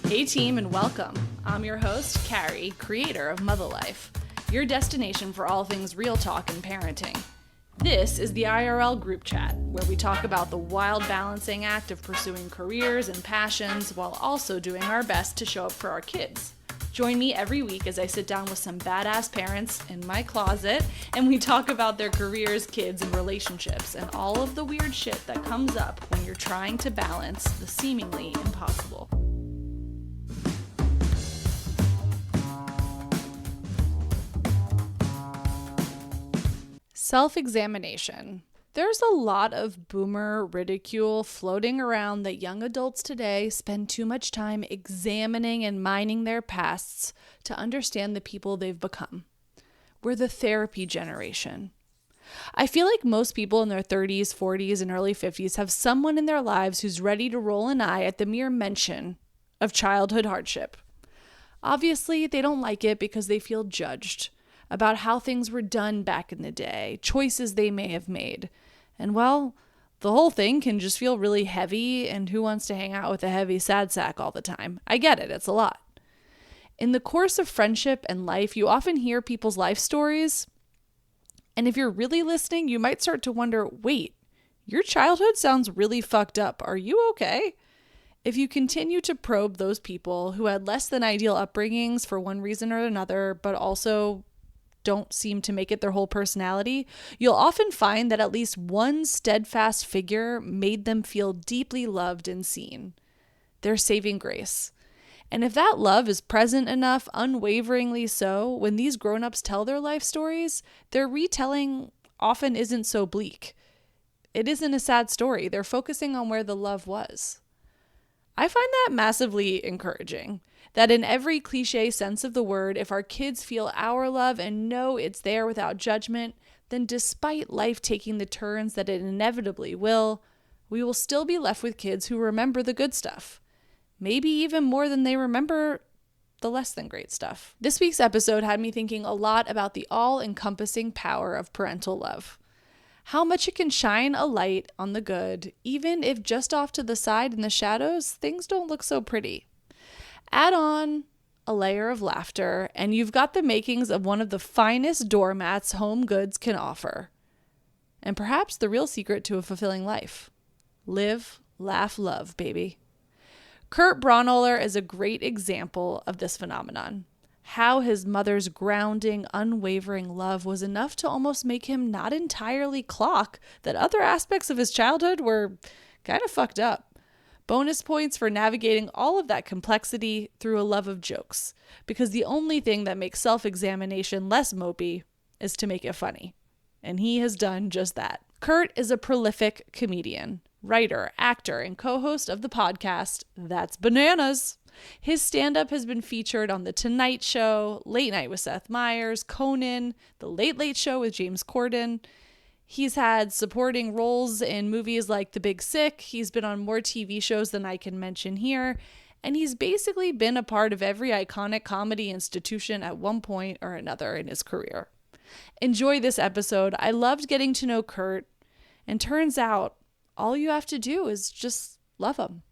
Hey team, and welcome. I'm your host, Carrie, creator of Mother Life, your destination for all things real talk and parenting. This is the IRL group chat, where we talk about the wild balancing act of pursuing careers and passions while also doing our best to show up for our kids. Join me every week as I sit down with some badass parents in my closet and we talk about their careers, kids, and relationships and all of the weird shit that comes up when you're trying to balance the seemingly impossible. Self-examination. There's a lot of boomer ridicule floating around that young adults today spend too much time examining and mining their pasts to understand the people they've become. We're the therapy generation. I feel like most people in their 30s, 40s, and early 50s have someone in their lives who's ready to roll an eye at the mere mention of childhood hardship. Obviously, they don't like it because they feel judged about how things were done back in the day, choices they may have made. And well, the whole thing can just feel really heavy, and who wants to hang out with a heavy sad sack all the time? I get it, it's a lot. In the course of friendship and life, you often hear people's life stories, and if you're really listening, you might start to wonder, wait, your childhood sounds really fucked up. Are you okay? If you continue to probe those people who had less than ideal upbringings for one reason or another, but also don't seem to make it their whole personality, you'll often find that at least one steadfast figure made them feel deeply loved and seen. Their saving grace. And if that love is present enough, unwaveringly so, when these grown-ups tell their life stories, their retelling often isn't so bleak. It isn't a sad story. They're focusing on where the love was. I find that massively encouraging. That in every cliche sense of the word, if our kids feel our love and know it's there without judgment, then despite life taking the turns that it inevitably will, we will still be left with kids who remember the good stuff. Maybe even more than they remember the less than great stuff. This week's episode had me thinking a lot about the all-encompassing power of parental love. How much it can shine a light on the good, even if just off to the side in the shadows, things don't look so pretty. Add on a layer of laughter, and you've got the makings of one of the finest doormats home goods can offer. And perhaps the real secret to a fulfilling life. Live, laugh, love, baby. Kurt Braunohler is a great example of this phenomenon. How his mother's grounding, unwavering love was enough to almost make him not entirely clock that other aspects of his childhood were kind of fucked up. Bonus points for navigating all of that complexity through a love of jokes, because the only thing that makes self-examination less mopey is to make it funny. And he has done just that. Kurt is a prolific comedian, writer, actor, and co-host of the podcast That's Bananas. His stand-up has been featured on The Tonight Show, Late Night with Seth Meyers, Conan, The Late Late Show with James Corden. He's had supporting roles in movies like The Big Sick. He's been on more TV shows than I can mention here. And he's basically been a part of every iconic comedy institution at one point or another in his career. Enjoy this episode. I loved getting to know Kurt. And turns out, all you have to do is just love him.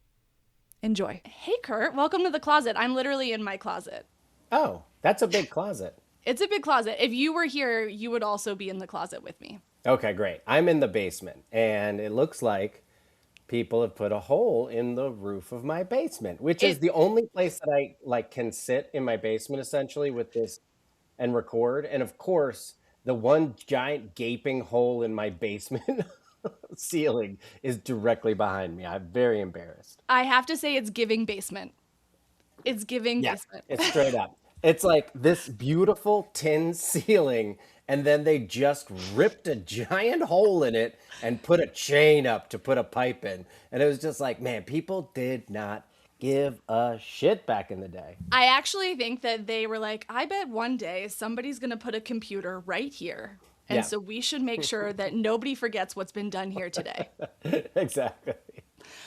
Enjoy. Hey, Kurt. Welcome to the closet. I'm literally in my closet. Oh, that's a big closet. It's a big closet. If you were here, you would also be in the closet with me. Okay, great. I'm in the basement, and it looks like people have put a hole in the roof of my basement, which is the only place that I can sit in my basement essentially with this and record. And of course, the one giant gaping hole in my basement ceiling is directly behind me. I'm very embarrassed. I have to say it's giving basement. It's giving basement. It's straight up. It's like this beautiful tin ceiling, and then they just ripped a giant hole in it and put a chain up to put a pipe in. And it was just like, man, people did not give a shit back in the day. I actually think that they were like, I bet one day somebody's going to put a computer right here. And so we should make sure that nobody forgets what's been done here today. Exactly.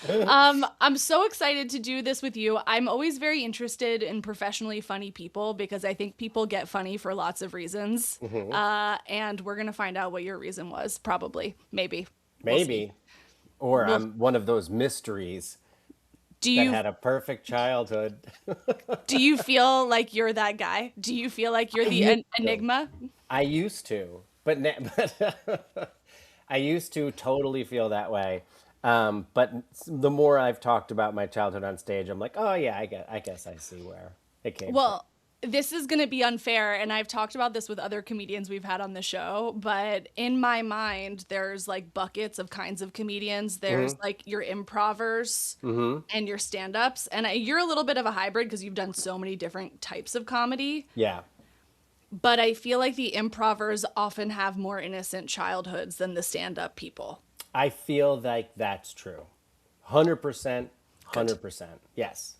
I'm so excited to do this with you. I'm always very interested in professionally funny people because I think people get funny for lots of reasons. Mm-hmm. And we're going to find out what your reason was. Probably. Maybe. Maybe. Or I'm one of those mysteries Do that you had a perfect childhood. do you feel like you're that guy? Do you feel like you're I the used to. enigma? I used to, but I used to totally feel that way. But the more I've talked about my childhood on stage, I'm like, oh yeah, I guess I see where it came from. Well, this is going to be unfair, and I've talked about this with other comedians we've had on the show, but in my mind, there's like buckets of kinds of comedians. There's Hmm. like your improvers Hmm. and your stand ups, and you're a little bit of a hybrid because you've done so many different types of comedy. Yeah, But I feel like the improvers often have more innocent childhoods than the stand up people. I feel like that's true. 100%, Good. 100%. Yes.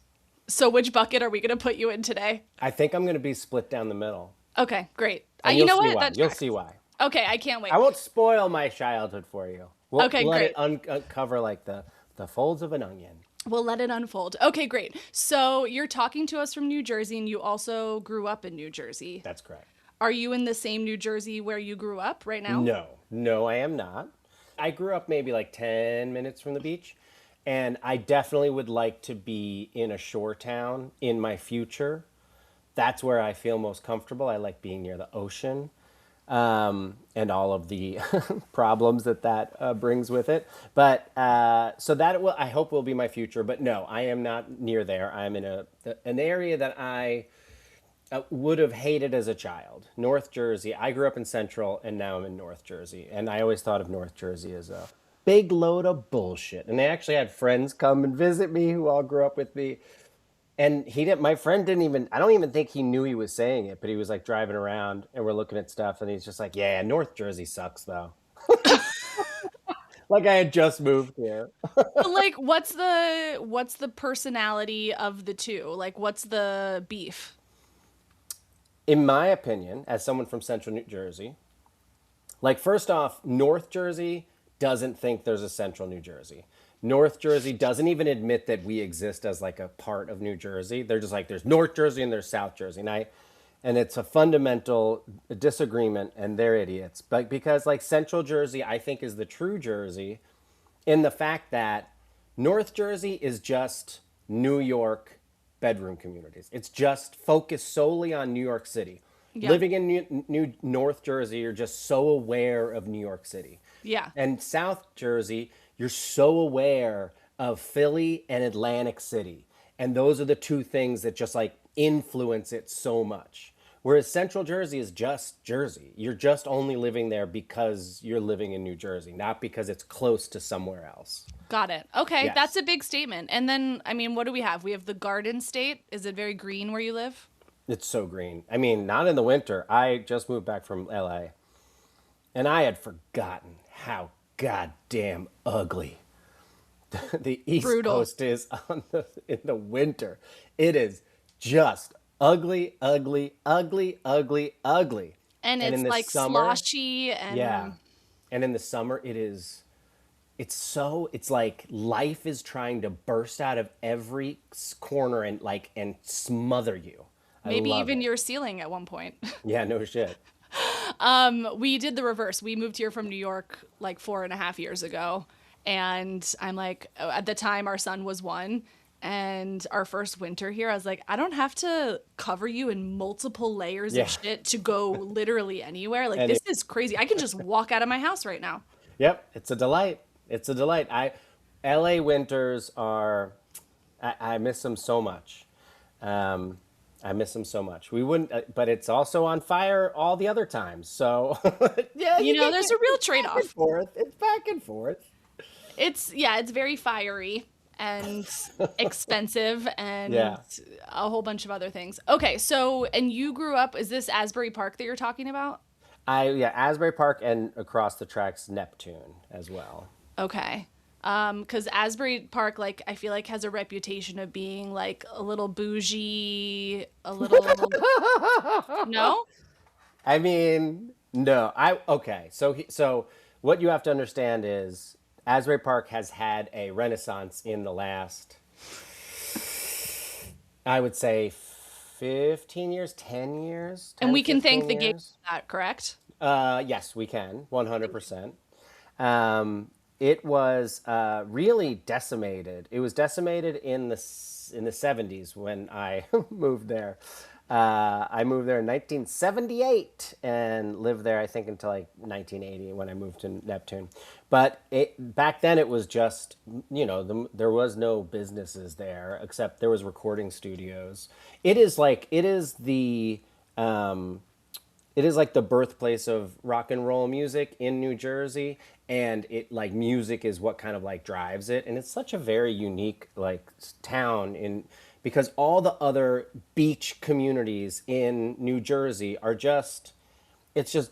So, which bucket are we going to put you in today? I think I'm going to be split down the middle. Okay, great. And You you'll know see what? why. That You'll tracks. see why. Okay, I can't wait. I won't spoil my childhood for you. We'll Okay, let it great. uncover like the folds of an onion. We'll let it unfold. Okay, great. So you're talking to us from New Jersey, and you also grew up in New Jersey. That's correct. Are you in the same New Jersey where you grew up right now? No, no, I am not. I grew up maybe like 10 minutes from the beach, and I definitely would like to be in a shore town in my future. That's where I feel most comfortable. I like being near the ocean, and all of the problems that brings with it. But so that will, I hope, will be my future. But no, I am not near there. I'm in an area that I would have hated as a child. North Jersey. I grew up in Central, and now I'm in North Jersey. And I always thought of North Jersey as a big load of bullshit. And they actually had friends come and visit me who all grew up with me. And he didn't. My friend didn't even. I don't even think he knew he was saying it. But he was like driving around, and we're looking at stuff, and he's just like, "Yeah, North Jersey sucks, though." Like I had just moved here. But like, what's the personality of the two? Like, what's the beef? In my opinion, as someone from Central New Jersey, like, first off, North Jersey doesn't think there's a Central New Jersey. North Jersey doesn't even admit that we exist as like a part of New Jersey. They're just like, there's North Jersey and there's South Jersey. And it's a fundamental disagreement, and they're idiots. But because like Central Jersey, I think, is the true Jersey in the fact that North Jersey is just New York bedroom communities. It's just focused solely on New York City. Yep. Living in New North Jersey, you're just so aware of New York City. Yeah. And South Jersey, you're so aware of Philly and Atlantic City. And those are the two things that just like influence it so much. Whereas Central Jersey is just Jersey. You're just only living there because you're living in New Jersey, not because it's close to somewhere else. Got it. Okay, that's Yes. a big statement. And then, I mean, what do we have? We have the Garden State. Is it very green where you live? It's so green. I mean, not in the winter. I just moved back from LA, and I had forgotten how goddamn ugly the East Brutal. Coast is in the winter. It is just ugly, ugly, ugly, ugly, ugly. And And in it's the like summer, sloshy yeah. and And in the summer, it's like life is trying to burst out of every corner and smother you. I maybe love even it. your ceiling at one point. Yeah, no shit. We did the reverse. We moved here from New York like 4.5 years ago. And I'm like, at the time, our son was one. And our first winter here, I was like, I don't have to cover you in multiple layers of Yeah. shit to go literally anywhere. Like, And this is crazy. I can just walk out of my house right now. yep, it's a delight. It's a delight. LA winters are, I miss them so much. Um, I miss them so much. We wouldn't, but it's also on fire all the other times. So yeah, You you know, get there's a real it's trade back and off. forth. It's back and forth. Yeah, it's very fiery and expensive and Yeah. a whole bunch of other things. Okay, so, and you grew up, is this Asbury Park that you're talking about? Yeah, Asbury Park and across the tracks Neptune as well. Okay. Because Asbury Park, like, I feel like has a reputation of being like a little bougie, a little, no? I mean, no. I okay. So what you have to understand is Asbury Park has had a renaissance in the last, I would say, 15 years, 10 years, And 10, we can thank 15 the game years. for that, correct? Yes, we can, 100%. Um, it was really decimated. It was decimated in the 70s when I moved there. I moved there in 1978 and lived there, I think, until like 1980 when I moved to Neptune. But back then it was just, there was no businesses there except there was recording studios. It is the birthplace of rock and roll music in New Jersey, and it like music is what kind of like drives it, and it's such a very unique like town in because all the other beach communities in New Jersey are just it's just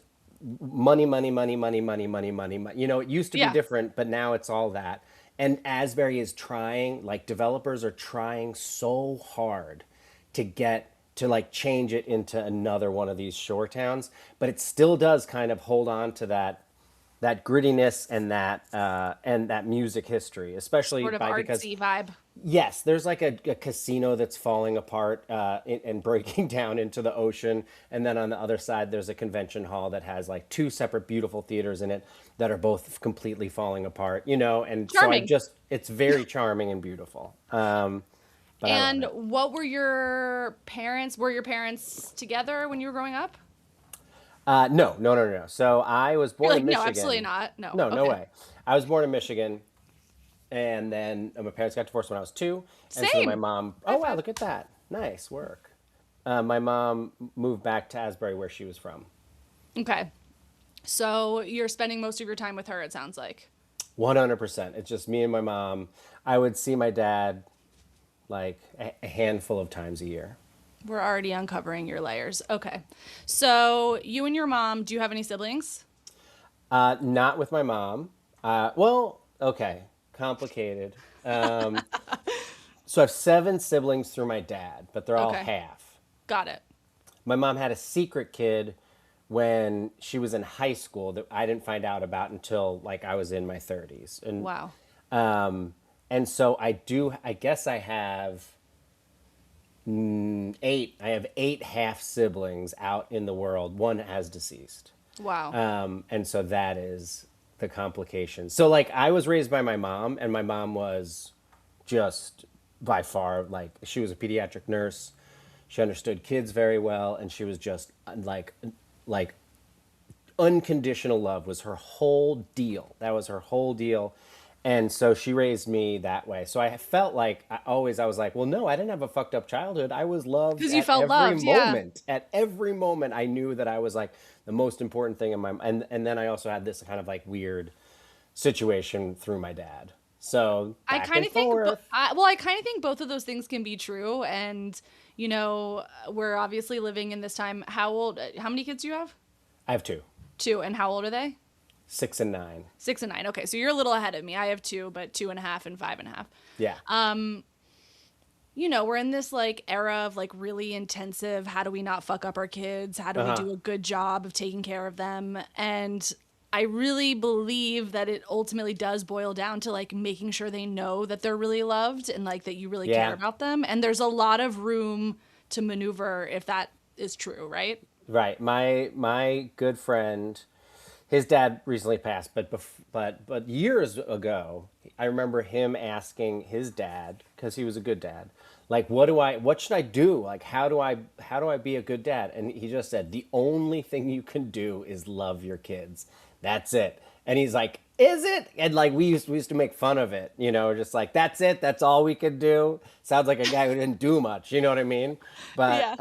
money, money, money, money, money, money, money, money. It used to be Yeah. different, but now it's all that. And Asbury is trying, like developers are trying so hard to get to like change it into another one of these shore towns, but it still does kind of hold on to that grittiness and that music history, especially Sort of by because artsy vibe. yes, there's like a casino that's falling apart and breaking down into the ocean, and then on the other side there's a convention hall that has like two separate beautiful theaters in it that are both completely falling apart. And so Charming. it's very charming and beautiful. But I love And it. what were your parents? Were your parents together when you were growing up? No, no, no, no, no. So I was You're born like, in no, absolutely Michigan. not. No. No, no Okay. way. I was born in Michigan, and then my parents got divorced when I was 2, and so then my Same. mom. High Oh wow, five. look at that! Nice work. My mom moved back to Asbury, where she was from. Okay. So you're spending most of your time with her, it sounds like. 100%. It's just me and my mom. I would see my dad like a handful of times a year. We're already uncovering your layers. Okay. So you and your mom, do you have any siblings? Not with my mom. Well, okay, complicated. So I have 7 siblings through my dad, but they're all Okay. half. Got it. My mom had a secret kid when she was in high school that I didn't find out about until like I was in my 30s. Wow. And so I guess I have 8. I have 8 half siblings out in the world. One has deceased. Wow. And so that is the complication. So like I was raised by my mom, and my mom was just by far like she was a pediatric nurse. She understood kids very well, and she was just like unconditional love was her whole deal. That was her whole deal. And so she raised me that way. So I felt like I was like, well, no, I didn't have a fucked up childhood. I was loved Because you at felt every loved. Yeah. moment. At every moment, I knew that I was like the most important thing in my and then I also had this kind of like weird situation through my dad. So I back kind and of think, forth. I kind of think both of those things can be true. And, we're obviously living in this time. How many kids do you have? I have 2, 2. And how old are they? 6 and 9. 6 and 9. Okay. So you're a little ahead of me. I have 2, but 2.5 and 5.5. Yeah. We're in this like era of like really intensive, how do we not fuck up our kids? How do we Uh-huh. do a good job of taking care of them? And I really believe that it ultimately does boil down to like making sure they know that they're really loved and like that you really care Yeah. about them. And there's a lot of room to maneuver if that is true, right? Right. My good friend, his dad recently passed, but years ago, I remember him asking his dad because he was a good dad, like what should I do? Like how do I be a good dad? And he just said the only thing you can do is love your kids. That's it. And he's like, is it? And like we used to make fun of it, just like that's it. That's all we could do. Sounds like a guy who didn't do much. You know what I mean? Yeah.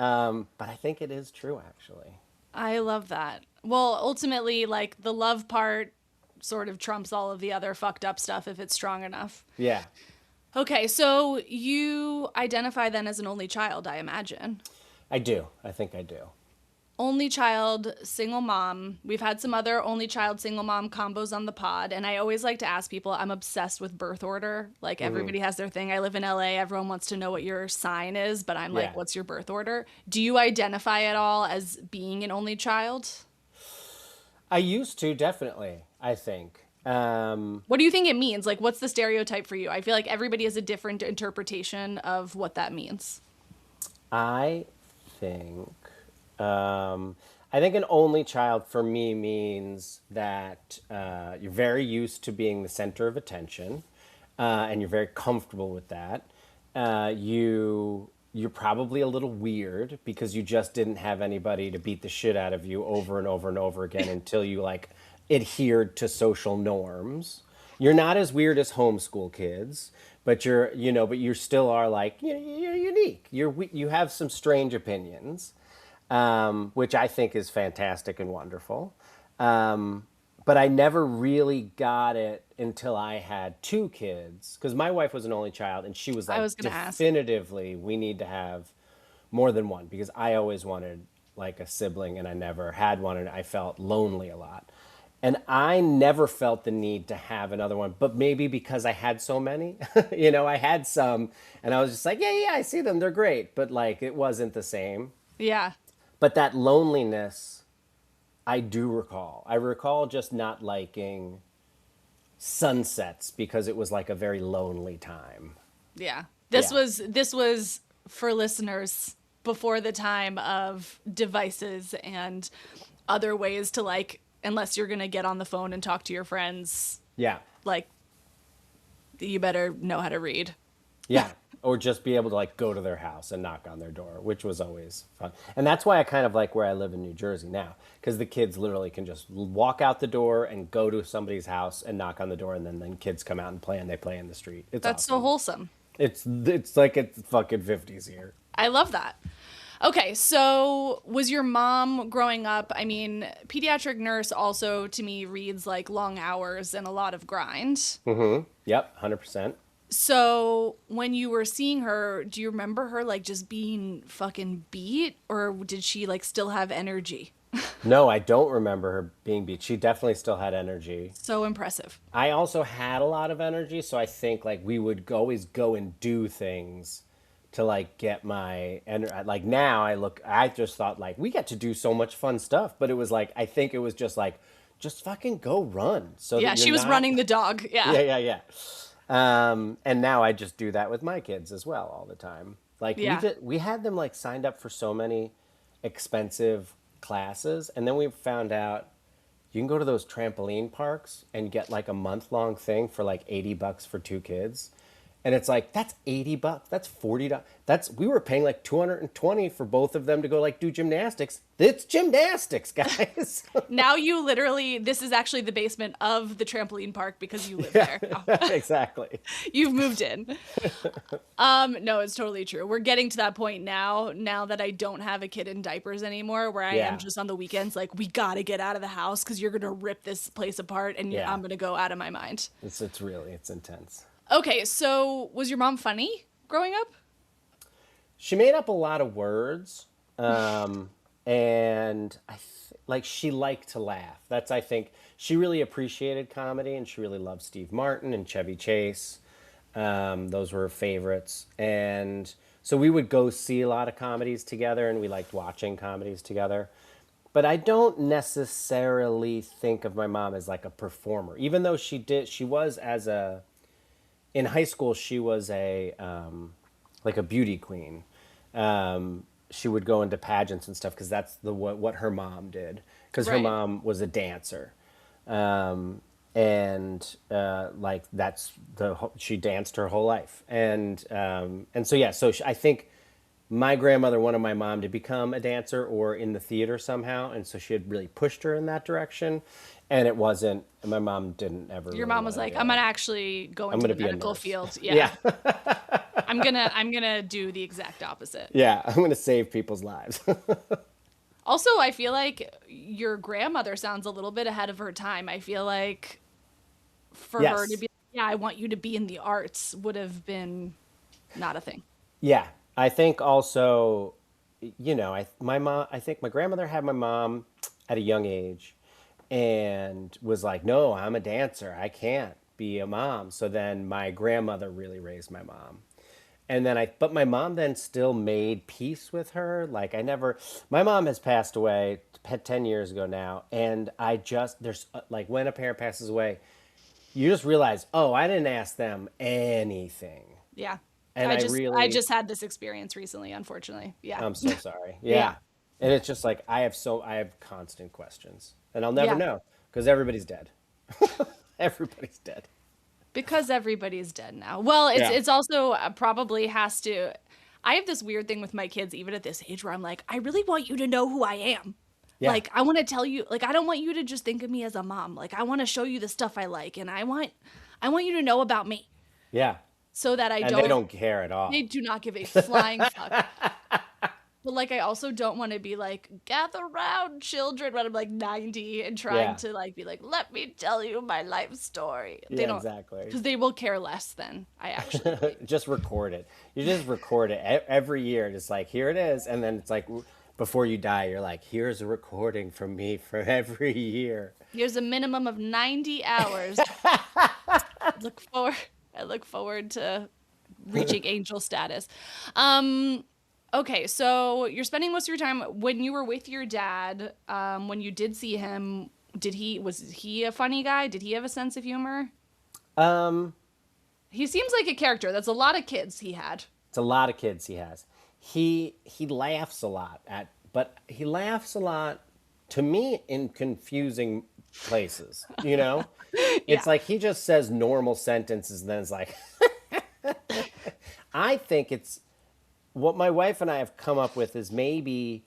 But I think it is true actually. I love that. Well, ultimately, like the love part sort of trumps all of the other fucked up stuff if it's strong enough. Yeah. Okay, so you identify then as an only child, I imagine. I do. I think I do. Only child, single mom. We've had some other only child, single mom combos on the pod, and I always like to ask people, I'm obsessed with birth order. Like everybody has their thing. I live in LA, everyone wants to know what your sign is, but I'm like, Yeah. what's your birth order? Do you identify at all as being an only child? I used to, definitely, I think. What do you think it means? Like, what's the stereotype for you? I feel like everybody has a different interpretation of what that means. I think, I think an only child for me means that you're very used to being the center of attention, and you're very comfortable with that. You're probably a little weird because you just didn't have anybody to beat the shit out of you over and over and over again until you like adhered to social norms. You're not as weird as homeschool kids, but but you still are like you're unique. You have some strange opinions, which I think is fantastic and wonderful. But I never really got it until I had two kids because my wife was an only child and she was I like, was gonna ask. definitively, we need to have more than one because I always wanted like a sibling and I never had one and I felt lonely a lot. And I never felt the need to have another one, but maybe because I had so many, I had some and I was just like, yeah, I see them. They're great. But like, it wasn't the same. Yeah. But that loneliness, I do recall. I recall just not liking sunsets because it was like a very lonely time. Yeah. This Yeah. was this was for listeners before the time of devices and other ways to like unless you're going to get on the phone and talk to your friends, Yeah. like you better know how to read. Yeah. Or just be able to like go to their house and knock on their door, which was always fun. And that's why I kind of like where I live in New Jersey now, because the kids literally can just walk out the door and go to somebody's house and knock on the door, and then kids come out and play, and they play in the street. It's That's so awesome. wholesome. It's like it's fucking 50s here. I love that. Okay, so was your mom growing up? I mean, pediatric nurse also to me reads like long hours and a lot of grind. Yep, 100%. So when you were seeing her, do you remember her like just being fucking beat or did she like still have energy? No, I don't remember her being beat. She definitely still had energy. So impressive. I also had a lot of energy, so I think like we would always go and do things to like get my and like now I just thought like we get to do so much fun stuff, but it was like I think it was just like just fucking go run so Yeah, that she you're was not running the dog. Yeah. yeah. And now I just do that with my kids as well all the time. Like Yeah. we had them like signed up for so many expensive classes, and then we found out you can go to those trampoline parks and get like a month-long thing for like $80 for two kids. And it's like that's $80, that's $40. That's we were paying like 220 for both of them to go like do gymnastics. It's gymnastics, guys. Now you literally, this is actually the basement of the trampoline park because you live there. Exactly. You've moved in. No, it's totally true. We're getting to that point now that I don't have a kid in diapers anymore, where I am Yeah. just on the weekends, like, we gotta get out of the house because you're gonna rip this place apart and Yeah. I'm gonna go out of my mind. It's intense. Okay, so was your mom funny growing up? She made up a lot of words, and like she liked to laugh. That's I think she really appreciated comedy, and she really loved Steve Martin and Chevy Chase. Those were her favorites, and so we would go see a lot of comedies together, and we liked watching comedies together. But I don't necessarily think of my mom as like a performer, even though she was as a in high school she was a like a beauty queen. She would go into pageants and stuff because that's what her mom did because her Right. mom was a dancer, and like she danced her whole life, and so yeah, I think my grandmother wanted my mom to become a dancer or in the theater somehow, and so she had really pushed her in that direction, and it wasn't. My mom didn't ever. Your Really mom was want to like, do I'm it. gonna actually go I'm into gonna the be a medical nurse. field. Yeah, Yeah. I'm gonna do the exact opposite. yeah. I'm gonna save people's lives. Also, I feel like your grandmother sounds a little bit ahead of her time. I feel like for her to Yes. be, yeah, I want you to be in the arts would have been not a thing. Yeah, I think also, my mom. I think my grandmother had my mom at a young age, and was like, "No, I'm a dancer. I can't be a mom." So then my grandmother really raised my mom. And then but my mom then still made peace with her. Like my mom has passed away 10 years ago now. And there's like when a parent passes away, you just realize, oh, I didn't ask them anything. Yeah. And I just had this experience recently, unfortunately. Yeah. I'm so sorry. Yeah. Yeah. And it's just like I have constant questions, and I'll never Yeah. know because everybody's dead. Everybody's dead. Because everybody's dead now. Well, Yeah. it's also probably has to. I have this weird thing with my kids, even at this age, where I'm like, I really want you to know who I am. Yeah. Like, I want to tell you, like, I don't want you to just think of me as a mom. Like, I want to show you the stuff I like, and I want you to know about me, Yeah. so that I And they don't. don't care at They all. do not give a flying fuck. But like, I also don't want to be like, gather round, children, when I'm like 90 and trying Yeah. to like be like, let me tell you my life story. They Yeah, don't, exactly. because they will care less than I actually believe. Just record it. You just record it every year. Just like, here it is. And then it's like, before you die, you're like, here's a recording from me for every year. There's a minimum of 90 hours. Look forward. I look forward to reaching angel status. Okay, so you're spending most of your time when you were with your dad. When you did see him, was he a funny guy? Did he have a sense of humor? Um, He seems like a character. That's a lot of kids he had. it's a lot of kids he has. He laughs a lot but he laughs a lot to me in confusing places, you know? Yeah. It's like he just says normal sentences and then it's like I think it's what my wife and I have come up with is maybe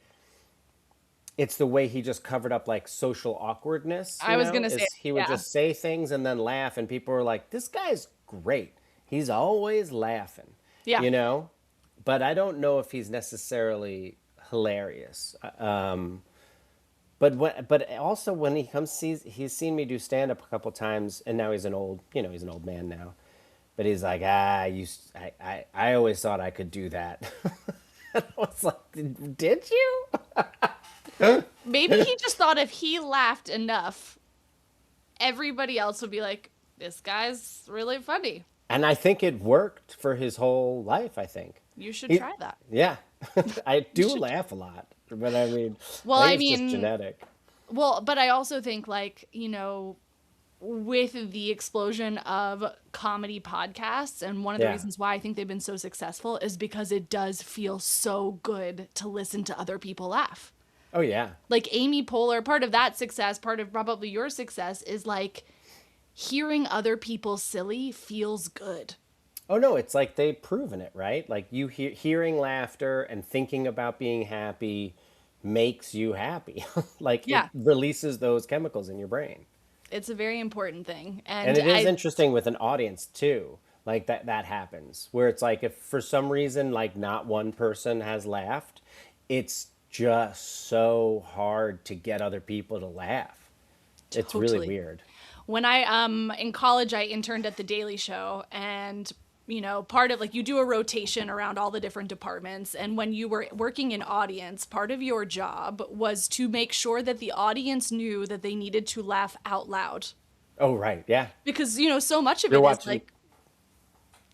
it's the way he just covered up like social awkwardness, I was gonna say, is he would yeah, just say things and then laugh and people were like, this guy's great. He's always laughing, yeah. you know? But I don't know if he's necessarily hilarious. But also when he comes he's seen me do stand up a couple times and now he's an old man now. But he's like, I always thought I could do that. I was like, did you? Maybe he just thought if he laughed enough, everybody else would be like, this guy's really funny. And I think it worked for his whole life, I think. You should He, try that. yeah. I You do should. laugh a lot, but I mean, Well, I think I it's just mean, genetic. well, but I also think like, with the explosion of comedy podcasts, and one of the Yeah. reasons why I think they've been so successful is because it does feel so good to listen to other people laugh. Oh, yeah. Like Amy Poehler, part of that success, part of probably your success is like hearing other people silly feels good. Oh, no, it's like they've proven it, right? Like hearing laughter and thinking about being happy makes you happy. Like it Yeah, releases those chemicals in your brain. it's a very important thing. And And it is I, interesting with an audience too. Like that happens where it's like if for some reason like not one person has laughed, it's just so hard to get other people to laugh. It's really totally. weird. When I in college I interned at the Daily Show, and part of like you do a rotation around all the different departments, and when you were working in audience, part of your job was to make sure that the audience knew that they needed to laugh out loud, Oh, right. Yeah. because so much of They're it is watching like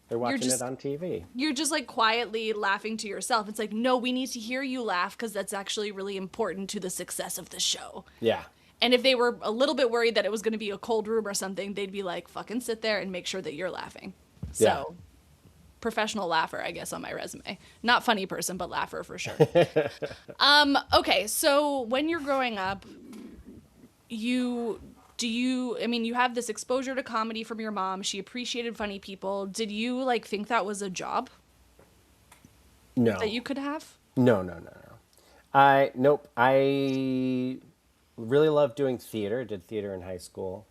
they're you're watching it just on TV. you're just like quietly laughing to yourself. It's like, no, we need to hear you laugh because that's actually really important to the success of the show. Yeah. And if they were a little bit worried that it was going to be a cold room or something, they'd be like, fucking sit there and make sure that you're laughing. Yeah. So, professional laugher, I guess, on my resume. Not funny person, but laugher for sure. Okay, so when you're growing up, you have this exposure to comedy from your mom. She appreciated funny people. Did you like think that was a job that No. you could have? No, no, no, no. Nope. I really loved doing theater. Did theater in high school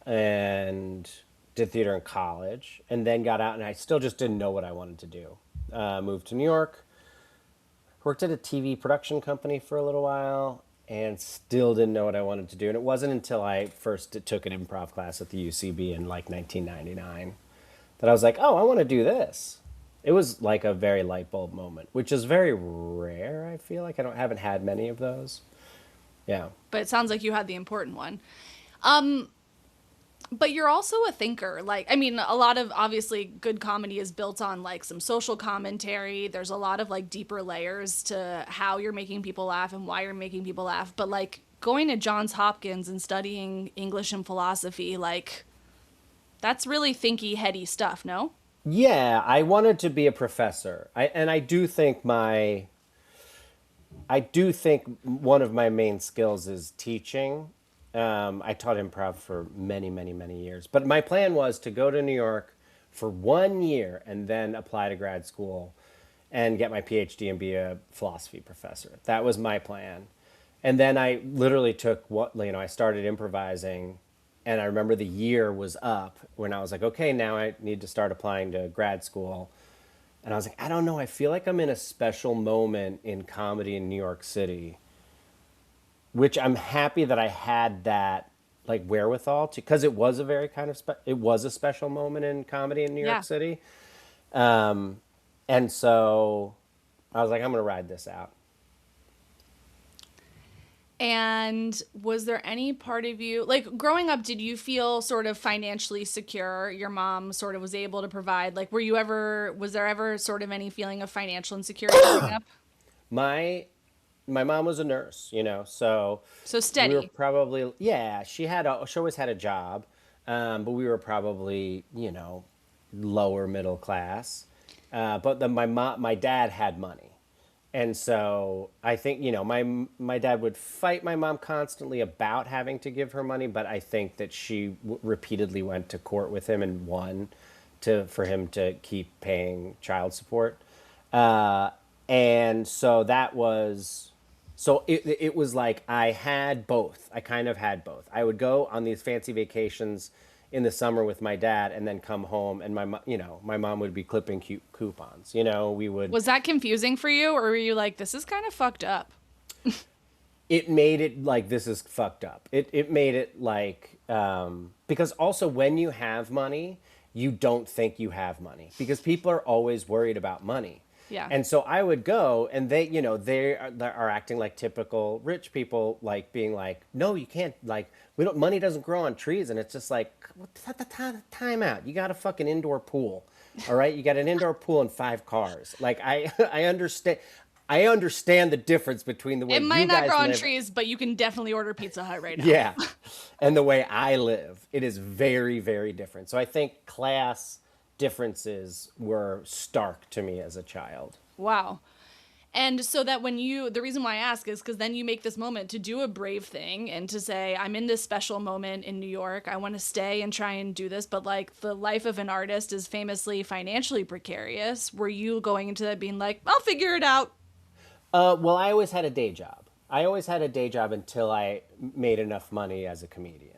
and did theater in college and then got out and I still just didn't know what I wanted to do. Moved to New York, worked at a TV production company for a little while and still didn't know what I wanted to do. And it wasn't until I first took an improv class at the UCB in like 1999 that I was like, oh, I want to do this. It was like a very light bulb moment, which is very rare. I feel like haven't had many of those. Yeah. But it sounds like you had the important one. But you're also a thinker. Like, I mean, a lot of obviously good comedy is built on like some social commentary. There's a lot of like deeper layers to how you're making people laugh and why you're making people laugh. But like going to Johns Hopkins and studying English and philosophy, like that's really thinky, heady stuff, no? Yeah, I wanted to be a professor. I do think I do think one of my main skills is teaching. I taught improv for many, many, many years. But my plan was to go to New York for 1 year and then apply to grad school and get my PhD and be a philosophy professor. That was my plan. And then I literally took I started improvising, and I remember the year was up when I was like, okay, now I need to start applying to grad school. And I was like, I don't know, I feel like I'm in a special moment in comedy in New York City, which I'm happy that I had that like wherewithal to, because it was a very kind of it was a special moment in comedy in New York Yeah. City. Um, and so I was like, I'm gonna ride this out. And was there any part of you, like growing up, did you feel sort of financially secure? Your mom sort of was able to provide, like, was there ever sort of any feeling of financial insecurity growing up? My my mom was a nurse, so So we were steady. probably, yeah, she always had a job, but we were probably, lower middle class. But then my dad had money. And so I think, my dad would fight my mom constantly about having to give her money, but I think that she repeatedly went to court with him and won for him to keep paying child support. Uh, and so it was like I had both. I kind of had both. I would go on these fancy vacations in the summer with my dad and then come home, and my mom would be clipping coupons. We would. Was that confusing for you, or were you like, this is kind of fucked up? It made it like this is fucked up. It made it like, because also when you have money, you don't think you have money because people are always worried about money. Yeah. And so I would go, and they are acting like typical rich people, like being like, no, you can't, like, we don't, money doesn't grow on trees. And it's just like, what's the time out? You got a fucking indoor pool. All right. You got an indoor pool and 5 cars. Like, I understand. I understand the difference between the way It you might not guys grow on live. trees, but you can definitely order Pizza Hut right now. Yeah. And the way I live, it is very, very different. So I think class differences were stark to me as a child. Wow. And so that the reason why I ask is because then you make this moment to do a brave thing and to say, I'm in this special moment in New York. I want to stay and try and do this. But like the life of an artist is famously financially precarious. Were you going into that being like, I'll figure it out? Well, I always had a day job. I always had a day job until I made enough money as a comedian.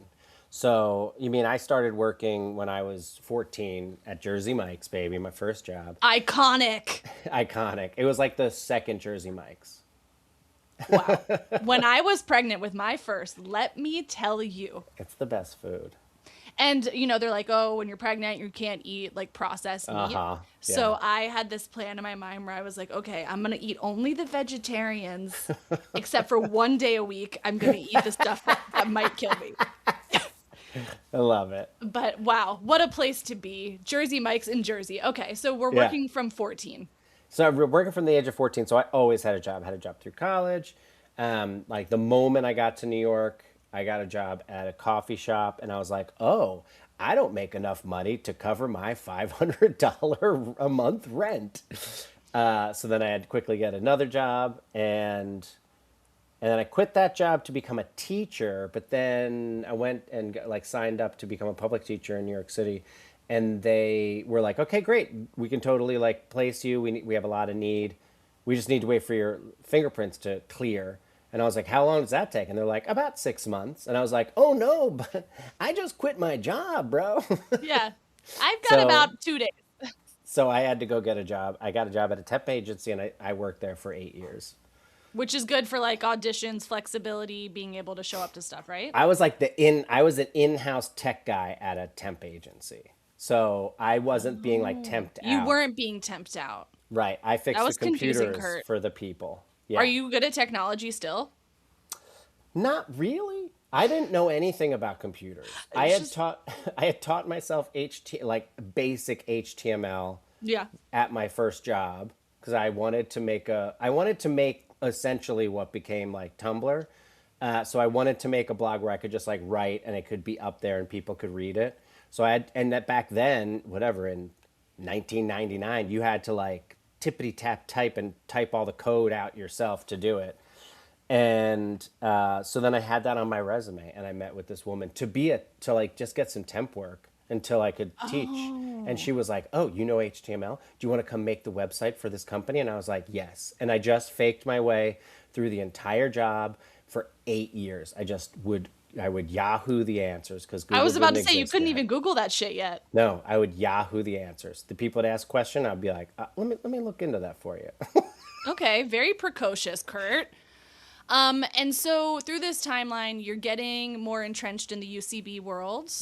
So, you mean I started working when I was 14 at Jersey Mike's, baby, my first job. Iconic. Iconic. It was like the second Jersey Mike's. Wow. When I was pregnant with my first, let me tell you. It's the best food. And, they're like, oh, when you're pregnant, you can't eat like processed meat. Uh-huh. So Yeah. I had this plan in my mind where I was like, okay, I'm going to eat only the vegetarians, except for one day a week. I'm going to eat the stuff that might kill me. I love it. But wow, what a place to be. Jersey Mike's in Jersey. Okay, so we're Yeah. working from 14. So I've been working from the age of 14. So I always had a job. I had a job through college. Like the moment I got to New York, I got a job at a coffee shop, and I was like, oh, I don't make enough money to cover my $500 a month rent. So then I had to quickly get another job, and then I quit that job to become a teacher. But then I went and signed up to become a public teacher in New York City, and they were like, okay, great, we can totally like place you. We have a lot of need. We just need to wait for your fingerprints to clear. And I was like, how long does that take? And they're like, about 6 months. And I was like, oh no, but I just quit my job, bro. Yeah, I've got So about 2 days. so I had to go get a job. I got a job at a temp agency, and I worked there for 8 years. Which is good for like auditions, flexibility, being able to show up to stuff, right? I was an in-house tech guy at a temp agency. So I wasn't being like temped You out. weren't being temped out. Right. I That fixed the was confusing, computers Kurt. for the people. Are Yeah. you good at technology still? Not really. I didn't know anything about computers. I It's had just, taught I had taught myself like basic HTML yeah. at my first job because I wanted to make essentially what became like Tumblr. So I wanted to make a blog where I could just like write and it could be up there and people could read it. And that back then, whatever, in 1999, you had to like tippity tap type and type all the code out yourself to do it. And so then I had that on my resume, and I met with this woman to like just get some temp work until I could teach. And Oh. she was like, "Oh, you know HTML? Do you want to come make the website for this company?" And I was like, "Yes." And I just faked my way through the entire job for 8 years. I would Yahoo the answers because I Google was about didn't to say you exist couldn't yet. even Google that shit yet. No, I would Yahoo the answers. The people would ask a question, I'd be like, let me look into that for you." Okay, very precocious, Kurt. And so through this timeline, you're getting more entrenched in the UCB world.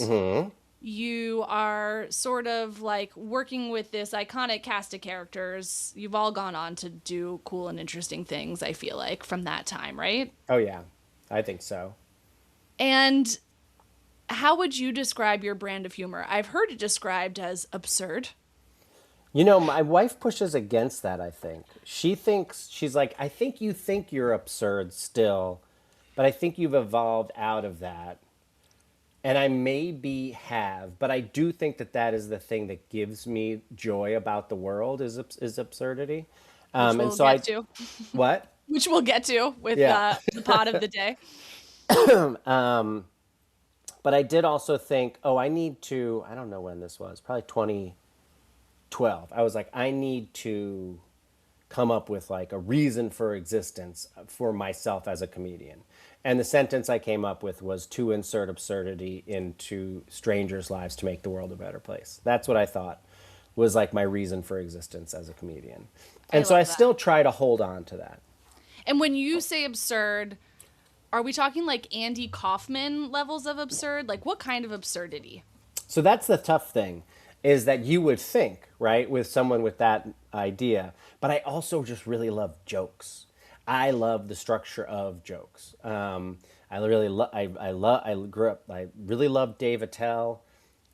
You are sort of like working with this iconic cast of characters. You've all gone on to do cool and interesting things, I feel like, from that time, right? Oh yeah, I think so. And how would you describe your brand of humor? I've heard it described as absurd. You know, my wife pushes against that, I think. She's like, "I think you think you're absurd still, but I think you've evolved out of that." And I maybe have, but I do think that that is the thing that gives me joy about the world is absurdity. Which And we'll so get to, what? which we'll get to with Yeah. the pod of the day. But I did also think, oh, I don't know when this was, probably 2012. I was like, I need to come up with like a reason for existence for myself as a comedian. And the sentence I came up with was to insert absurdity into strangers' lives to make the world a better place. That's what I thought was like my reason for existence as a comedian. I And so love I that. still try to hold on to that. And when you say absurd, are we talking like Andy Kaufman levels of absurd? Like what kind of absurdity? So that's the tough thing is that you would think, right, with someone with that idea, but I also just really love jokes. I love the structure of jokes. I really love. I grew up. I really love Dave Attell.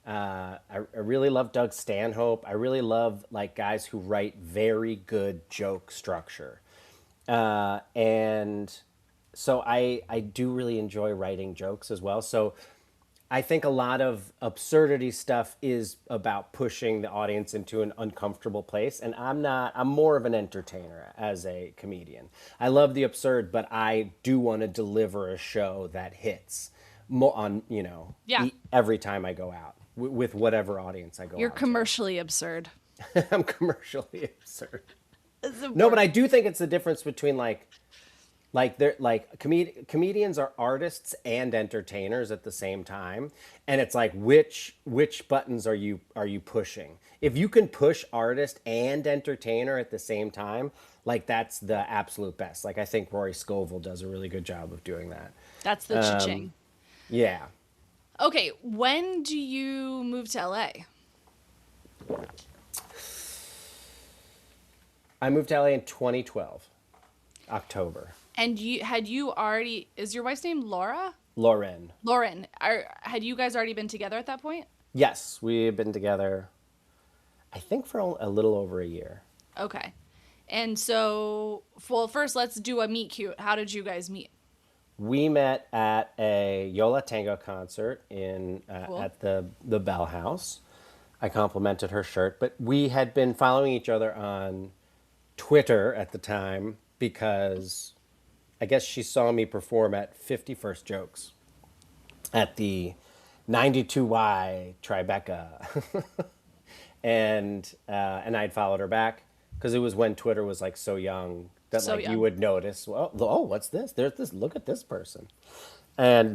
I really love Doug Stanhope. I really love like guys who write very good joke structure. And so I do really enjoy writing jokes as well. So I think a lot of absurdity stuff is about pushing the audience into an uncomfortable place. And I'm more of an entertainer as a comedian. I love the absurd, but I do want to deliver a show that hits more on, Yeah. every time I go out with whatever audience I go You're out commercially absurd. to. I'm commercially absurd. It's No, but important. I do think it's the difference between comedians are artists and entertainers at the same time, and it's like which buttons are you pushing? If you can push artist and entertainer at the same time, like that's the absolute best. Like I think Rory Scovel does a really good job of doing that. That's the cha-ching. Yeah. Okay, when do you move to LA? I moved to LA in 2012, October. And you already, is your wife's name Laura? Lauren. Lauren, had you guys already been together at that point? Yes, we've been together, I think, for a little over a year. Okay. And so, well, first let's do a meet cute. How did you guys meet? We met at a Yola Tango concert Cool. at the Bell House. I complimented her shirt, but we had been following each other on Twitter at the time because I guess she saw me perform at 51st Jokes at the 92Y Tribeca, and I'd followed her back because it was when Twitter was like so young that So like you young. would notice, well, oh, what's this? There's this. Look at this person. And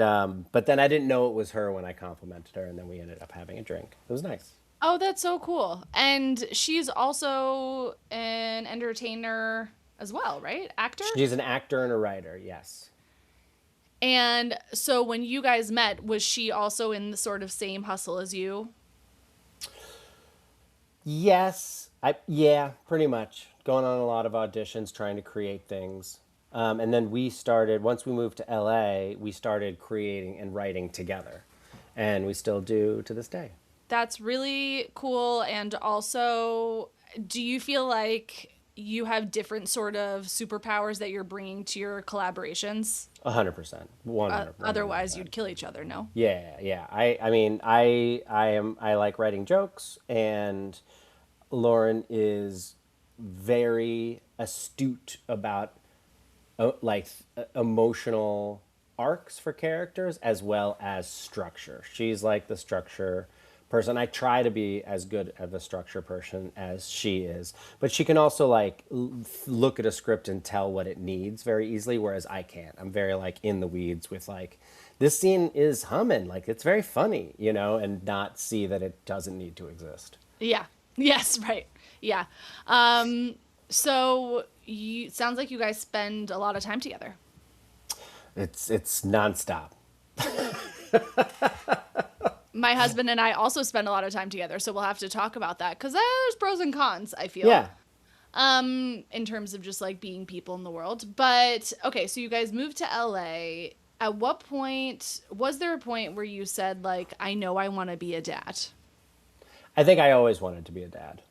but then I didn't know it was her when I complimented her, and then we ended up having a drink. It was nice. Oh, that's so cool. And she's also an entertainer as well, right? Actor? She's an actor and a writer. Yes. And so when you guys met, was she also in the sort of same hustle as you? Yes. Yeah, pretty much. Going on a lot of auditions, trying to create things. And then once we moved to LA, we started creating and writing together. And we still do to this day. That's really cool. And also, do you feel like you have different sort of superpowers that you're bringing to your collaborations? 100%. 100%. Otherwise, you'd kill each other, no? Yeah, yeah. I mean, I like writing jokes, and Lauren is very astute about emotional arcs for characters as well as structure. She's like the structure person. I try to be as good of a structure person as she is, but she can also like look at a script and tell what it needs very easily, whereas I can't. I'm very like in the weeds with like, this scene is humming, like it's very funny, you know, and not see that it doesn't need to exist. Yeah. Yes, right. Yeah. So sounds like you guys spend a lot of time together. It's nonstop. My husband and I also spend a lot of time together, so we'll have to talk about that because there's pros and cons, I feel. Yeah. In terms of just like being people in the world. But okay, so you guys moved to LA. At what point was there a point where you said like, I know I want to be a dad? I think I always wanted to be a dad.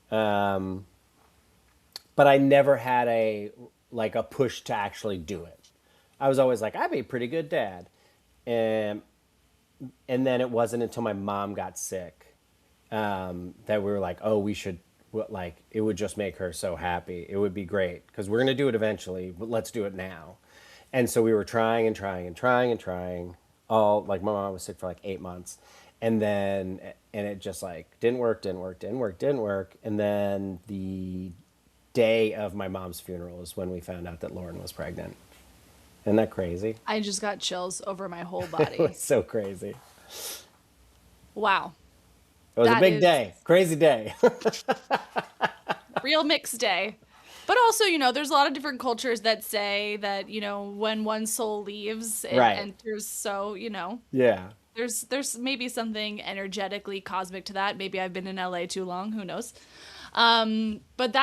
But I never had a push to actually do it. I was always like, I'd be a pretty good dad. And then it wasn't until my mom got sick that we were like, oh, we should, like, it would just make her so happy. It would be great because we're going to do it eventually, but let's do it now. And so we were trying and trying and trying and trying. All like my mom was sick for like 8 months. And it just like didn't work. And then the day of my mom's funeral is when we found out that Lauren was pregnant. Isn't that crazy? I just got chills over my whole It body. was so crazy. Wow. It was a That big is day, crazy day. real mixed day. But also, you know, there's a lot of different cultures that say that, you know, when one soul leaves, it Right. enters. So, you know, Yeah. there's maybe something energetically cosmic to that. Maybe I've been in LA too long. Who knows? But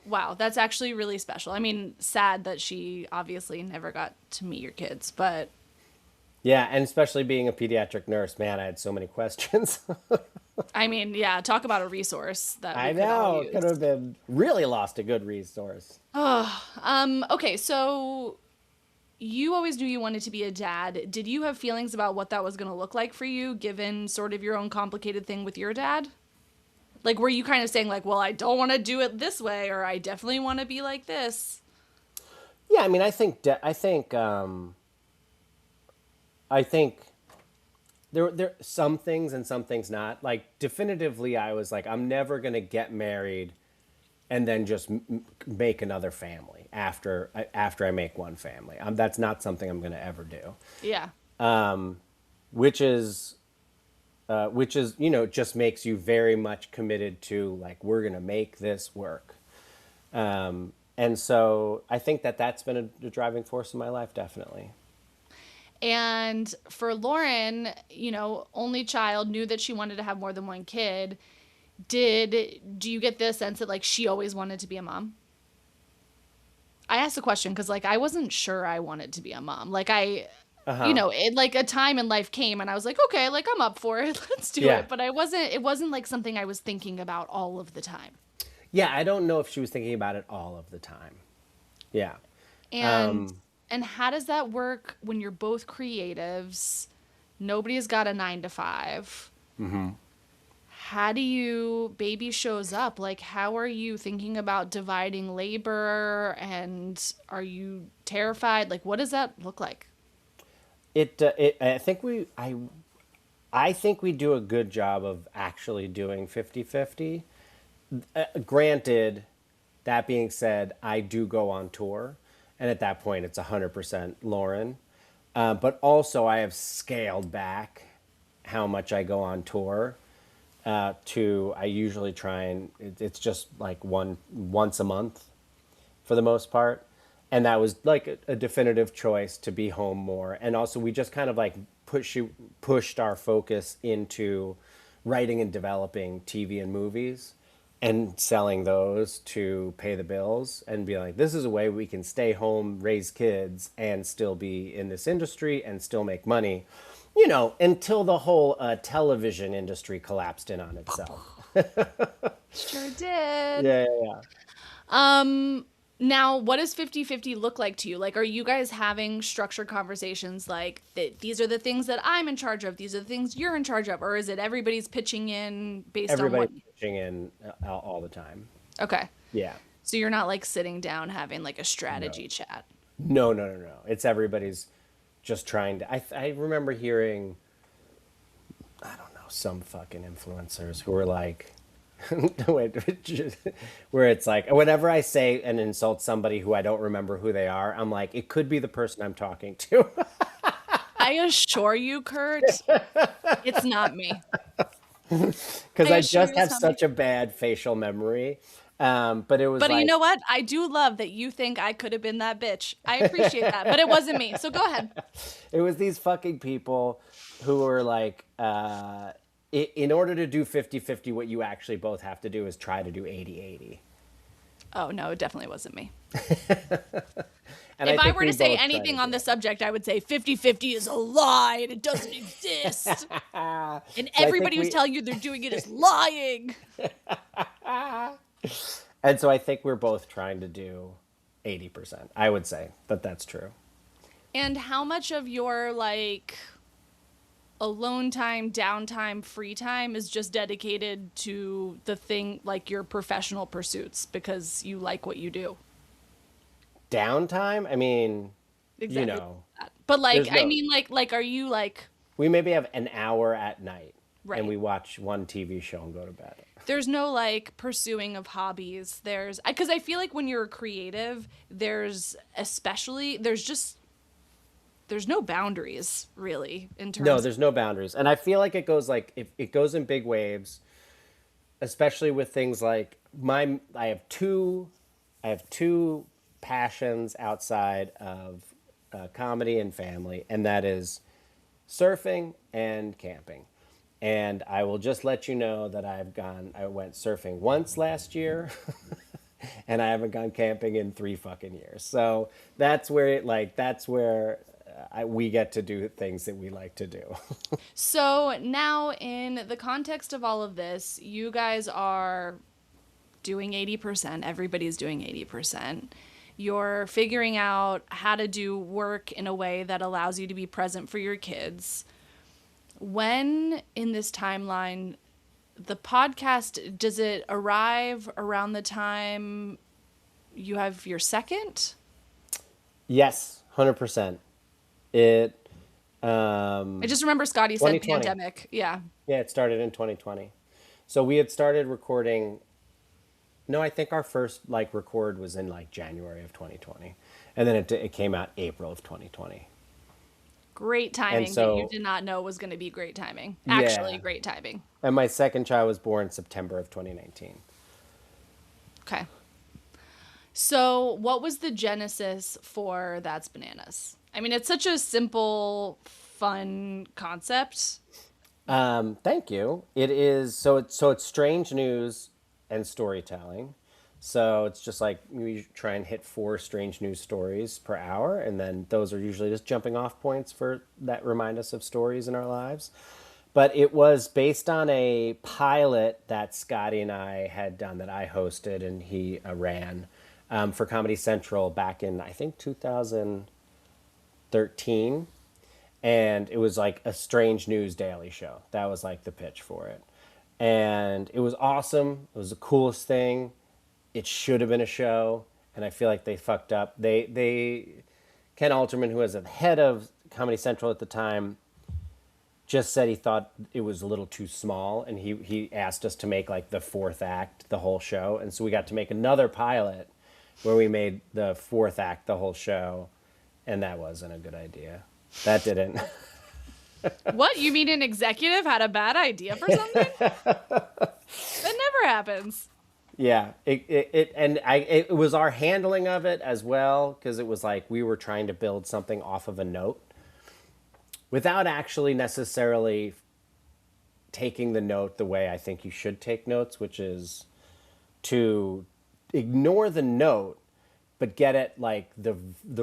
wow, that's actually really special. I mean, sad that she obviously never got to meet your kids, but Yeah, and especially being a pediatric nurse, man, I had so many questions. I mean, yeah, talk about a resource that we I could all know, could use. have been really lost a good resource. Okay, so you always knew you wanted to be a dad. Did you have feelings about what that was going to look like for you, given sort of your own complicated thing with your dad? Like, were you kind of saying like, well, I don't want to do it this way, or I definitely want to be like this? Yeah, I mean, I think there some things and some things not. Like definitively, I was like, I'm never gonna get married and then just make another family after I make one family. That's not something I'm gonna ever do. Yeah. Which is you know, just makes you very much committed to like we're gonna make this work. And so I think that that's been a driving force in my life, definitely. And for Lauren, you know, only child, knew that she wanted to have more than one kid. Do you get the sense that like she always wanted to be a mom? I asked the question because like I wasn't sure I wanted to be a mom. Like Uh you huh. know, it like a time in life came and I was like, okay, like I'm up for it. Let's do Yeah. it. But it wasn't like something I was thinking about all of the time. Yeah, I don't know if she was thinking about it all of the time. Yeah. And and how does that work when you're both creatives? Nobody's got a 9 to 5. How do you baby shows up? Like how are you thinking about dividing labor and are you terrified? Like what does that look like? I think we do a good job of actually doing 50-50. Granted, that being said, I do go on tour, and at that point, it's 100% Lauren. But also, I have scaled back how much I go on tour. I usually try and it's just like once a month for the most part. And that was like a definitive choice to be home more. And also, we just kind of like pushed our focus into writing and developing TV and movies and selling those to pay the bills and be like, this is a way we can stay home, raise kids, and still be in this industry and still make money, you know, until the whole television industry collapsed in on itself. Sure did. Yeah, yeah, yeah. Um, Now, what does 50-50 look like to you? Like, are you guys having structured conversations like, these are the things that I'm in charge of, these are the things you're in charge of, or is it everybody's pitching in based on Everybody what? pitching in all the time. Okay. Yeah. So you're not like sitting down having like a No. strategy chat. No, no, no, no. It's everybody's just trying to. I remember hearing, I don't know, some fucking influencers who were like, wait, where it's like, whenever I say and insult somebody who I don't remember who they are, I'm like, it could be the person I'm talking to. I assure you, Kurt, it's not me. I Because I assure just you it's have not me. such a bad facial memory. But it was But you like, know what? I do love that you think I could have been that bitch. I appreciate that, but it wasn't me. So go ahead. it was these fucking people who were like, in order to do 50-50, what you actually both have to do is try to do 80-80. Oh, no, it definitely wasn't me. And I If I think were we to say both try to anything do on the it. subject, I would say 50-50 is a lie and it doesn't exist. And So I think everybody who's telling you they're doing it is lying. and so I think we're both trying to do 80%. I would say that that's true. And how much of your like alone time, downtime, free time is just dedicated to the thing like your professional pursuits because you like what you do? Downtime, I mean, you Exactly know, that. But like there's I no, mean like are you like we maybe have an hour at night and right? we watch one TV show and go to bed. There's no like pursuing of hobbies. There's because I feel like when you're a creative, there's especially there's no boundaries really in No, terms there's no boundaries. And I feel like it goes like, it goes in big waves, especially with things like I have two passions outside of comedy and family, and that is surfing and camping. And I will just let you know that I went surfing once last year, and I haven't gone camping in 3 fucking years. So that's where we get to do things that we like to do. So now, in the context of all of this, you guys are doing 80%. Everybody's doing 80%. You're figuring out how to do work in a way that allows you to be present for your kids. When in this timeline, the podcast, does it arrive around the time you have your second? Yes, 100%. It I just remember Scotty said 2020. pandemic. Yeah. Yeah, it started in 2020. So we had started recording. No, I think our first like record was in like January of 2020, and then it came out April of 2020. Great And timing that you so did not know was going to be great timing. Actually, yeah, great timing. and my second child was born September of 2019. Okay. So, what was the genesis for That's Bananas? I mean, it's such a simple, fun concept. Thank you. It is so it's strange news and storytelling. So it's just like we try and hit 4 strange news stories per hour, and then those are usually just jumping off points for that remind us of stories in our lives. But it was based on a pilot that Scotty and I had done that I hosted and he ran for Comedy Central back in I think 2013, and it was like a strange news daily show. That was like the pitch for it. And it was awesome. It was the coolest thing. It should have been a show, and I feel like they fucked up. They Ken Alterman, who was the head of Comedy Central at the time, just said he thought it was a little too small, and he asked us to make like the fourth act the whole show, and so we got to make another pilot where we made the fourth act the whole show, and that wasn't a good idea. That didn't. What? You mean an executive had a bad idea for something? That never happens. Yeah, it was our handling of it as well, because it was like we were trying to build something off of a note without actually necessarily taking the note the way I think you should take notes, which is to ignore the note but get it like the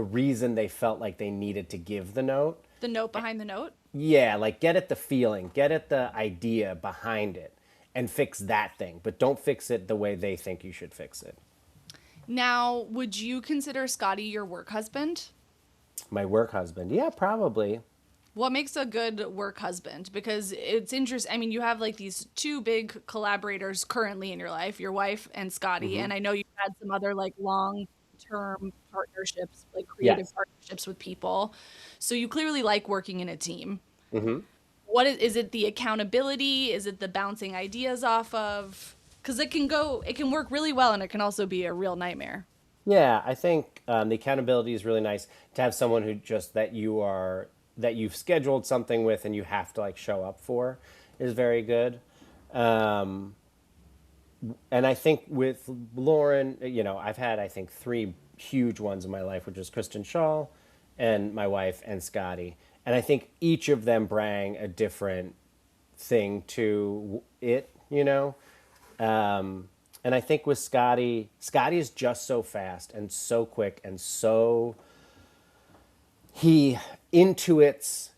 reason they felt like they needed to give the note. The note behind the note? Yeah, like get at the feeling, get at the idea behind it, and fix that thing, but don't fix it the way they think you should fix it. Now, would you consider Scotty your work husband? My work husband, yeah, probably. What makes a good work husband? Because it's interesting. I mean, you have like these two big collaborators currently in your life, your wife and Scotty. Hmm. And I know you've had some other like long term partnerships, like creative Yes. partnerships with people. So you clearly like working in a team. Hmm. What is it the accountability? Is it the bouncing ideas off of? Because it can work really well and it can also be a real nightmare. Yeah, I think the accountability is really nice to have someone who just that you've scheduled something with and you have to like show up for is very good. Um, and I think with Lauren, I've had I think three huge ones in my life, which is Kristen Shaw, and my wife and Scotty, and I think each of them bring a different thing to it, and I think with Scotty is just so fast and so quick and so he intuits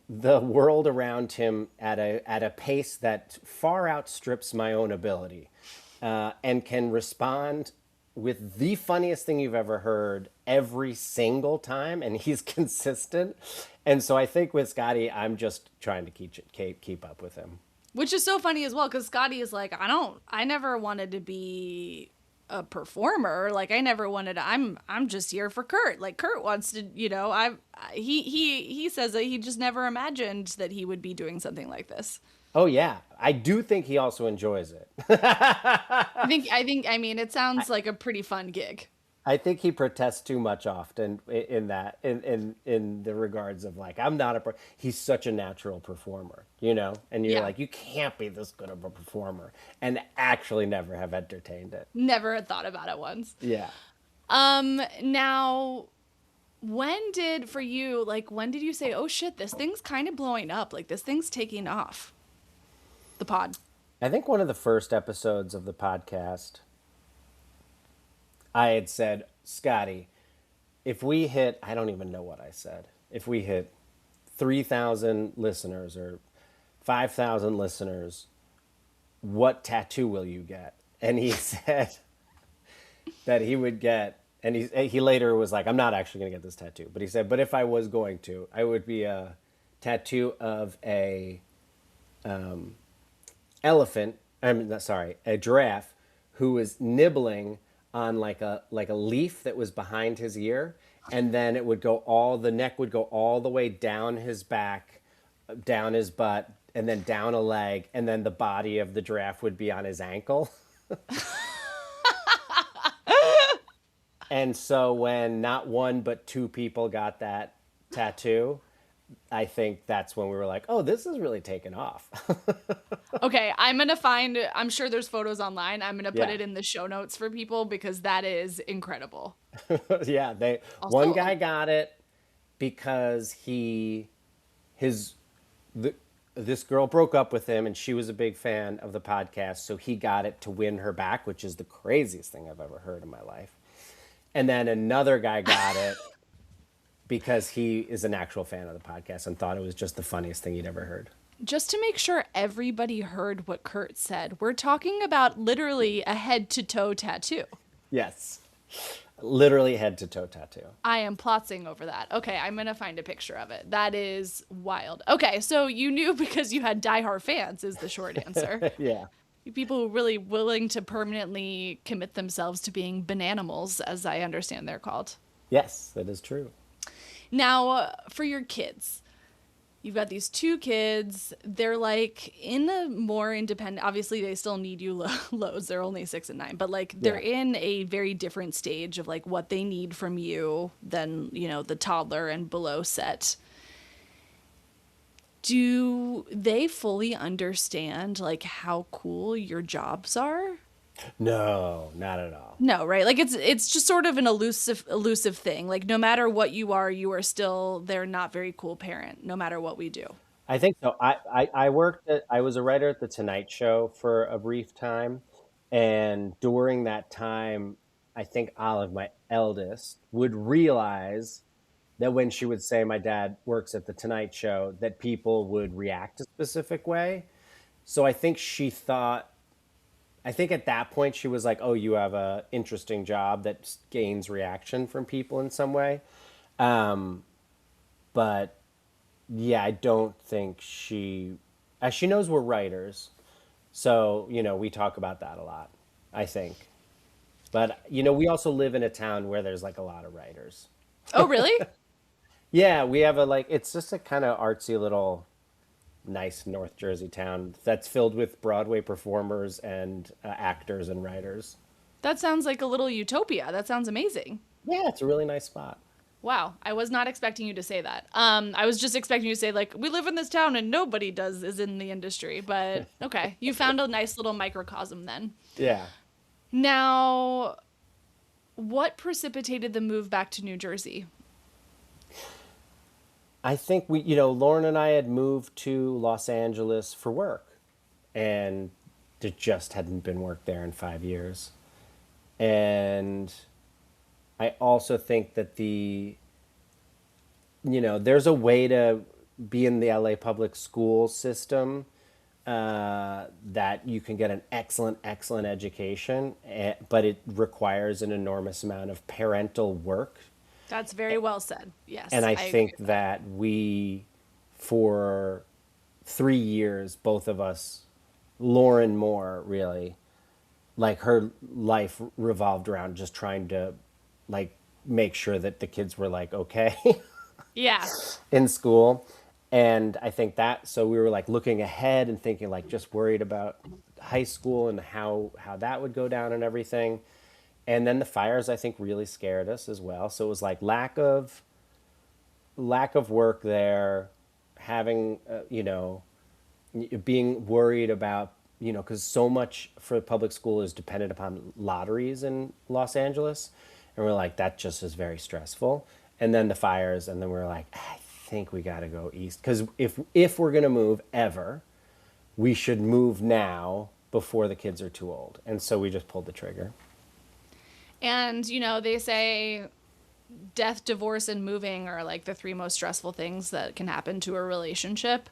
the world around him at a pace that far outstrips my own ability, and can respond with the funniest thing you've ever heard every single time, and he's consistent. And so I think with Scotty, I'm just trying to keep up with him. Which is so funny as well, because Scotty is like, I never wanted to be a performer. Like I never wanted to, I'm just here for Kurt. Like Kurt wants to, he says that he just never imagined that he would be doing something like this. Oh yeah, I do think he also enjoys it. I mean, it sounds like a pretty fun gig. I think he protests too much often in that in the regards of like I'm not he's such a natural performer, and you're Yeah. like you can't be this good of a performer and actually never have entertained it. Never had thought about it once. Yeah. Now, when did you say, oh shit, this thing's kind of blowing up? Like this thing's taking off? The pod. I think one of the first episodes of the podcast I had said, Scotty, if we hit, I don't even know what I said, if we hit 3,000 listeners or 5,000 listeners, what tattoo will you get? And he said that he would get, and he later was like, I'm not actually going to get this tattoo. But he said, but if I was going to, I would be a tattoo of elephant, a giraffe who was nibbling on like a leaf that was behind his ear, and then the neck would go all the way down his back, down his butt, and then down a leg, and then the body of the giraffe would be on his ankle. And so when not one but two people got that tattoo, I think that's when we were like, oh, this is really taken off. Okay, I'm sure there's photos online. I'm gonna put Yeah. it in the show notes for people because that is incredible. Yeah, one Also, guy got it because this girl broke up with him and she was a big fan of the podcast, so he got it to win her back, which is the craziest thing I've ever heard in my life. And then another guy got it because he is an actual fan of the podcast and thought it was just the funniest thing he'd ever heard. just to make sure everybody heard what Kurt said, we're talking about literally a head to toe tattoo. Yes. Literally head to toe tattoo. I am plotzing over that. Okay, I'm gonna find a picture of it. That is wild. Okay, so you knew because you had diehard fans is the short answer. Yeah. People who are really willing to permanently commit themselves to being bananimals, as I understand they're called. Yes, that is true. Now, for your kids, you've got these two kids. They're like in a more independent, obviously they still need you loads. They're only 6 and 9, but like they're Yeah. in a very different stage of like what they need from you than, the toddler and below set. Do they fully understand like how cool your jobs are? No, not at all. No, right? Like it's just sort of an elusive thing. Like no matter what you are still they're not very cool parent, no matter what we do. I think so. I was a writer at the Tonight Show for a brief time. And during that time, I think Olive, my eldest, would realize that when she would say my dad works at the Tonight Show, that people would react a specific way. So I think at that point she was like, oh, you have a interesting job that gains reaction from people in some way. But yeah, I don't think she knows we're writers. So, we talk about that a lot, I think. But, we also live in a town where there's like a lot of writers. Oh, really? Yeah, we have it's just a kind of artsy little nice North Jersey town that's filled with Broadway performers and actors and writers. That sounds like a little utopia. That sounds amazing. Yeah, it's a really nice spot. Wow, I was not expecting you to say that. I was just expecting you to say like we live in this town and nobody does is in the industry. But okay, you found a nice little microcosm then. Yeah. Now, what precipitated the move back to New Jersey? I think Lauren and I had moved to Los Angeles for work, and there just hadn't been work there in 5 years. And I also think that there's a way to be in the LA public school system that you can get an excellent, excellent education, but it requires an enormous amount of parental work. That's very well said. Yes, And I I agree think with that. that for 3 years, both of us, Lauren more really, like her life revolved around just trying to like make sure that the kids were like okay Yeah. in school. And I think that, so we were like looking ahead and thinking like just worried about high school and how that would go down and everything. And then the fires I think really scared us as well. So it was like lack of work there, having being worried about, because so much for public school is dependent upon lotteries in Los Angeles. And we're like, that just is very stressful. And then the fires, and then we're like, I think we got to go east. Because if we're going to move ever, we should move now before the kids are too old. And so we just pulled the trigger. And, they say death, divorce, and moving are like the three most stressful things that can happen to a relationship.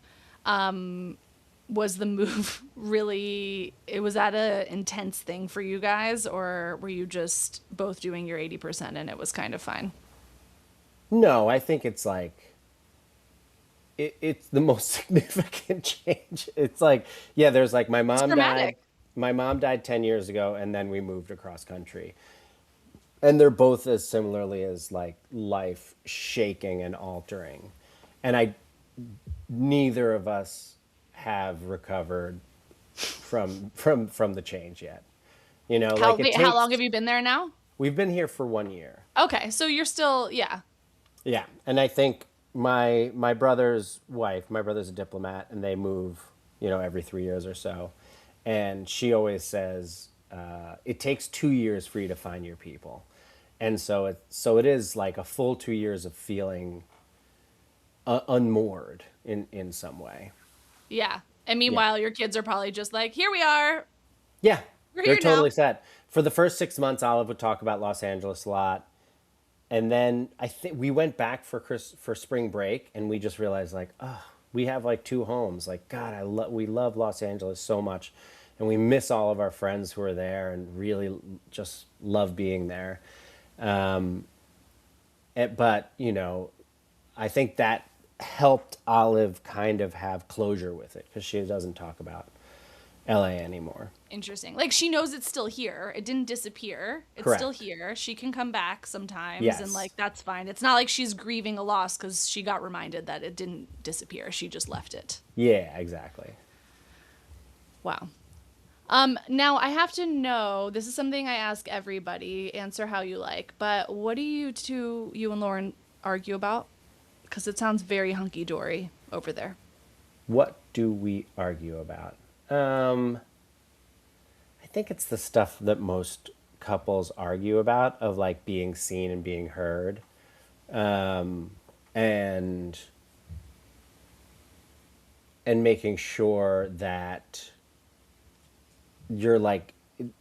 Was the move really, was that a intense thing for you guys, or were you just both doing your 80% and it was kind of fine? No, I think it's like, it's the most significant change. It's like, yeah, there's like It's dramatic. my mom died 10 years ago, and then we moved across country. And they're both as similarly as like life shaking and altering. And neither of us have recovered from the change yet. Like it How long takes. have you been there now? We've been here for 1 year. Okay, so you're still, yeah. Yeah, and I think my brother's wife, my brother's a diplomat, and they move, every 3 years or so, and she always says it takes 2 years for you to find your people, and so it is like a full 2 years of feeling unmoored in some way. Yeah. And Yeah. meanwhile, your kids are probably just like, here we are. Yeah, We're they're here now. totally set. For the first 6 months, Olive would talk about Los Angeles a lot. And then I think we went back for spring break, and we just realized like, oh, we have like two homes. Like, God, we love Los Angeles so much, and we miss all of our friends who are there, and really just love being there. Um, but I think that helped Olive kind of have closure with it because she doesn't talk about LA anymore. Interesting. Like she knows it's still here. It didn't disappear. It's still Correct. here. She can come back sometimes and Yes. like that's fine. It's not like she's grieving a loss cuz she got reminded that it didn't disappear. She just left it. Yeah, exactly. Wow. Now I have to know, this is something I ask everybody, answer how you like, but what do you and Lauren argue about? Cuz it sounds very hunky dory over there. What do we argue about? Um, I think it's the stuff that most couples argue about of like being seen and being heard. And making sure that you're like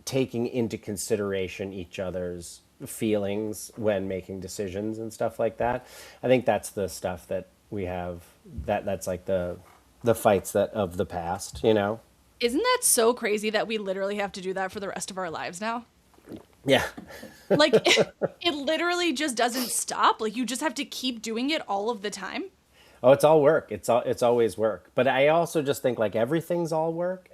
taking into consideration each other's feelings when making decisions and stuff like that. I think that's the stuff that we have, that's like the fights that of the past. Isn't that so crazy that we literally have to do that for the rest of our lives now? Yeah. Like it literally just doesn't stop. Like you just have to keep doing it all of the time. Oh, it's all work. It's always work. But I also just think like everything's all work.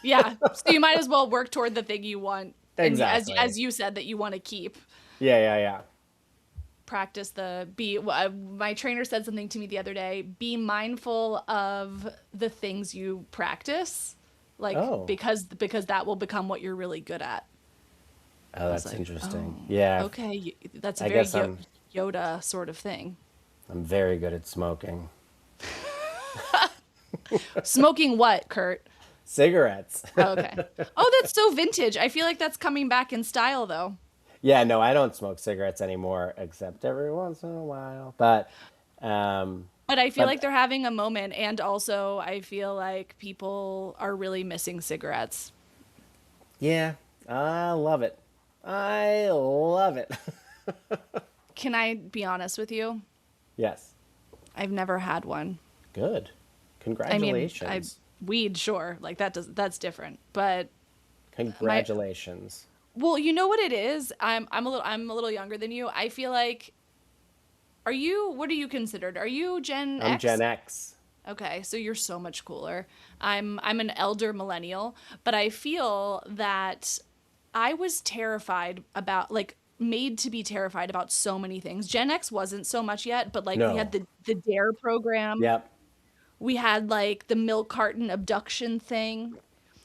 Yeah. So you might as well work toward the thing you want. And Exactly. as you said that you want to keep. Yeah, yeah, yeah. Practice the be my trainer said something to me the other day, be mindful of the things you practice, like Oh. because that will become what you're really good at. Oh, I was that's like, interesting. oh, Yeah. okay, that's a I very guess Yoda sort of thing. I'm very good at smoking. Smoking what, Kurt? Cigarettes. Oh, okay. Oh, that's so vintage. I feel like that's coming back in style though. Yeah, no, I don't smoke cigarettes anymore except every once in a while. Um But I feel like but they're having a moment, and also I feel like people are really missing cigarettes. yeah, I love it. I love it. Can I be honest with you? Yes. I've never had one. Good. I mean, I Congratulations. weed, sure, like that's different. But my Congratulations. well, you know what it is? I'm a little younger than you. I feel like are you what are you considered? Are you Gen I'm X? Gen X. Okay, so you're so much cooler. I'm an elder millennial, but I feel that I was terrified about like made to be terrified about so many things. Gen X wasn't so much yet, but like we had No. the Dare program. Yep. We had like the milk carton abduction thing.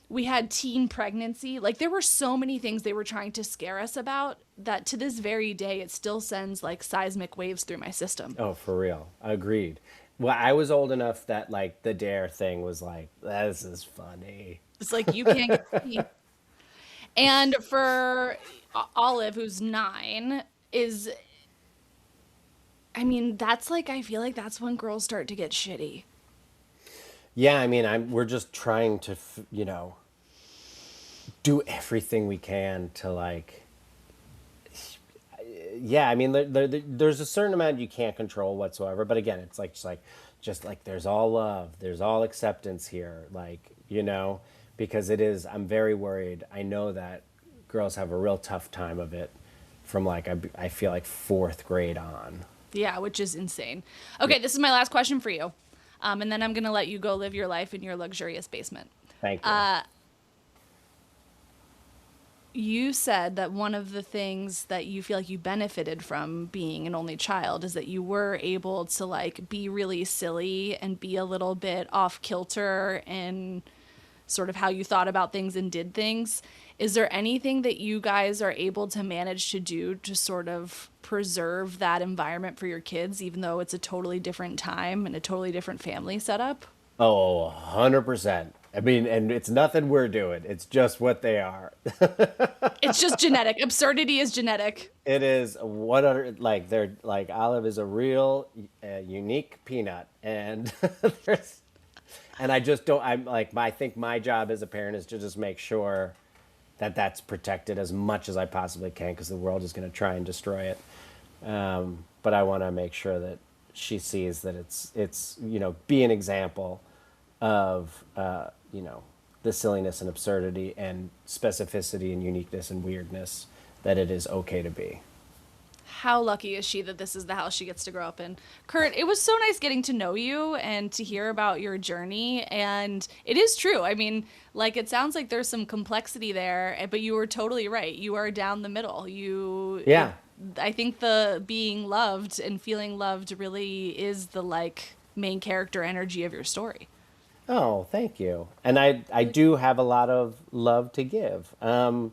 We had teen pregnancy. Like there were so many things they were trying to scare us about that to this very day it still sends like seismic waves through my system. Oh, for real. Agreed. Well, I was old enough that like the dare thing was like, this is funny. It's like you can't get me. And for Olive, who's 9, is I mean, that's like I feel like that's when girls start to get shitty. Yeah, I mean, we're just trying to, do everything we can to like, yeah, I mean, there's a certain amount you can't control whatsoever. But again, it's like just like there's all love, there's all acceptance here, like because it is. I'm very worried. I know that girls have a real tough time of it from like I feel like fourth grade on. Yeah, which is insane. Yeah. Okay, this is my last question for you. And then I'm going to let you go live your life in your luxurious basement. Thank you. You said that one of the things that you feel like you benefited from being an only child is that you were able to like be really silly and be a little bit off kilter in sort of how you thought about things and did things. Is there anything that you guys are able to manage to do to sort of preserve that environment for your kids, even though it's a totally different time and a totally different family setup? Oh, 100%. I mean, and it's nothing we're doing. It's just what they are. It's just genetic. Absurdity is genetic. It is what other like they're like Olive is a real unique peanut, and there's and I just don't. I'm like I think my job as a parent is to just make sure that that's protected as much as I possibly can because the world is going to try and destroy it. But I want to make sure that she sees that it's be an example of the silliness and absurdity and specificity and uniqueness and weirdness that it is okay to be. How lucky is she that this is the house she gets to grow up in? Kurt, it was so nice getting to know you and to hear about your journey. And it is true. I mean, like, it sounds like there's some complexity there, but you were totally right. You are down the middle. Yeah. I think the being loved and feeling loved really is the, like, main character energy of your story. Oh, thank you. And I do have a lot of love to give. And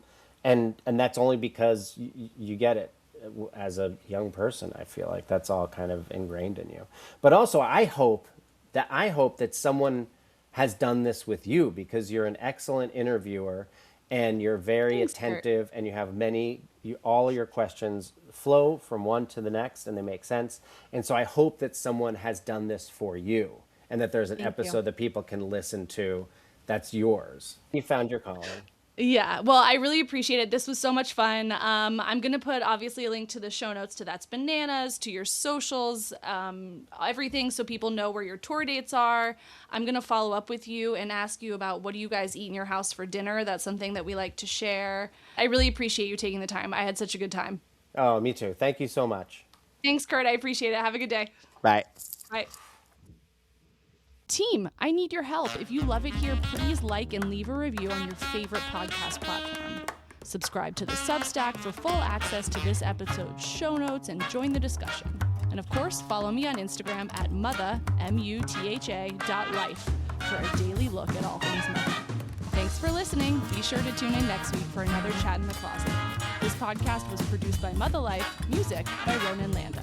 that's only because you get it as a young person. I feel like that's all kind of ingrained in you. But also, I hope that someone has done this with you because you're an excellent interviewer and you're very Thanks, Kurt. attentive and you have all of your questions flow from one to the next and they make sense. And so I hope that someone has done this for you and that there's an Thank you. episode that people can listen to that's yours. You found your calling. Yeah, well, I really appreciate it. This was so much fun. I'm going to put obviously a link to the show notes to That's Bananas, to your socials, everything so people know where your tour dates are. I'm going to follow up with you and ask you about what do you guys eat in your house for dinner. That's something that we like to share. I really appreciate you taking the time. I had such a good time. Oh, me too. Thank you so much. Thanks, Kurt. I appreciate it. Have a good day. Bye. Team, I need your help. If you love it here, please like and leave a review on your favorite podcast platform. Subscribe to the Substack for full access to this episode's show notes and join the discussion. And of course, follow me on Instagram at Mutha, MUTHA.life for a daily look at all things Mutha. Thanks for listening. Be sure to tune in next week for another Chat in the Closet. This podcast was produced by Mutha Life, music by Ronan Landa.